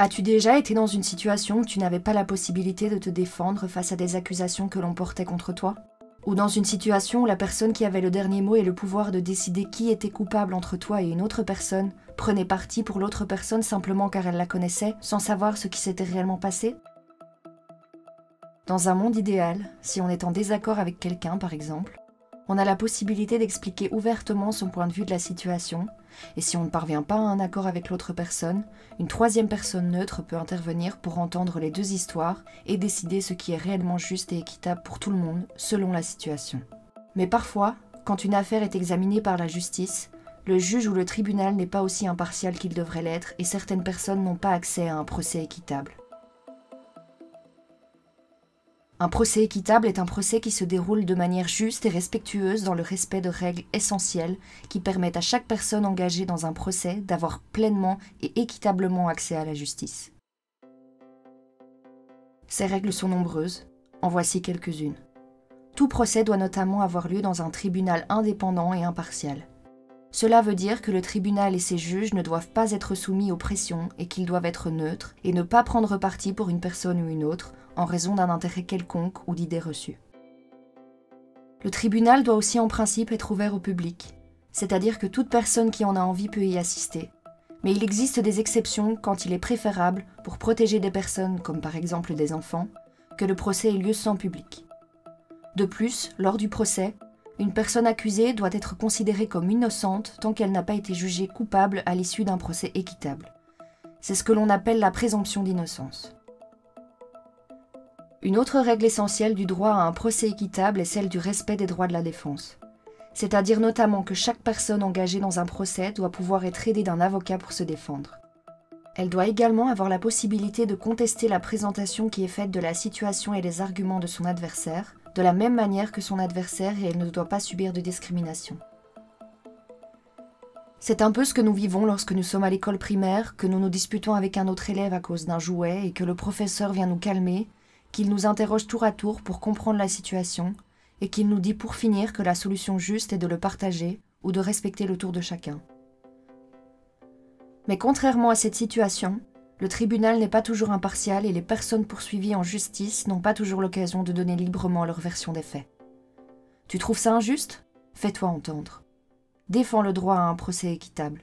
As-tu déjà été dans une situation où tu n'avais pas la possibilité de te défendre face à des accusations que l'on portait contre toi? Ou dans une situation où la personne qui avait le dernier mot et le pouvoir de décider qui était coupable entre toi et une autre personne prenait parti pour l'autre personne simplement car elle la connaissait, sans savoir ce qui s'était réellement passé? Dans un monde idéal, si on est en désaccord avec quelqu'un par exemple, on a la possibilité d'expliquer ouvertement son point de vue de la situation, et si on ne parvient pas à un accord avec l'autre personne, une troisième personne neutre peut intervenir pour entendre les deux histoires et décider ce qui est réellement juste et équitable pour tout le monde, selon la situation. Mais parfois, quand une affaire est examinée par la justice, le juge ou le tribunal n'est pas aussi impartial qu'il devrait l'être et certaines personnes n'ont pas accès à un procès équitable. Un procès équitable est un procès qui se déroule de manière juste et respectueuse dans le respect de règles essentielles qui permettent à chaque personne engagée dans un procès d'avoir pleinement et équitablement accès à la justice. Ces règles sont nombreuses, en voici quelques-unes. Tout procès doit notamment avoir lieu dans un tribunal indépendant et impartial. Cela veut dire que le tribunal et ses juges ne doivent pas être soumis aux pressions et qu'ils doivent être neutres et ne pas prendre parti pour une personne ou une autre en raison d'un intérêt quelconque ou d'idées reçues. Le tribunal doit aussi en principe être ouvert au public, c'est-à-dire que toute personne qui en a envie peut y assister. Mais il existe des exceptions quand il est préférable, pour protéger des personnes comme par exemple des enfants, que le procès ait lieu sans public. De plus, lors du procès, une personne accusée doit être considérée comme innocente tant qu'elle n'a pas été jugée coupable à l'issue d'un procès équitable. C'est ce que l'on appelle la présomption d'innocence. Une autre règle essentielle du droit à un procès équitable est celle du respect des droits de la défense. C'est-à-dire notamment que chaque personne engagée dans un procès doit pouvoir être aidée d'un avocat pour se défendre. Elle doit également avoir la possibilité de contester la présentation qui est faite de la situation et des arguments de son adversaire, de la même manière que son adversaire, et elle ne doit pas subir de discrimination. C'est un peu ce que nous vivons lorsque nous sommes à l'école primaire, que nous nous disputons avec un autre élève à cause d'un jouet et que le professeur vient nous calmer, qu'il nous interroge tour à tour pour comprendre la situation et qu'il nous dit pour finir que la solution juste est de le partager ou de respecter le tour de chacun. Mais contrairement à cette situation, le tribunal n'est pas toujours impartial et les personnes poursuivies en justice n'ont pas toujours l'occasion de donner librement leur version des faits. Tu trouves ça injuste? Fais-toi entendre. Défends le droit à un procès équitable.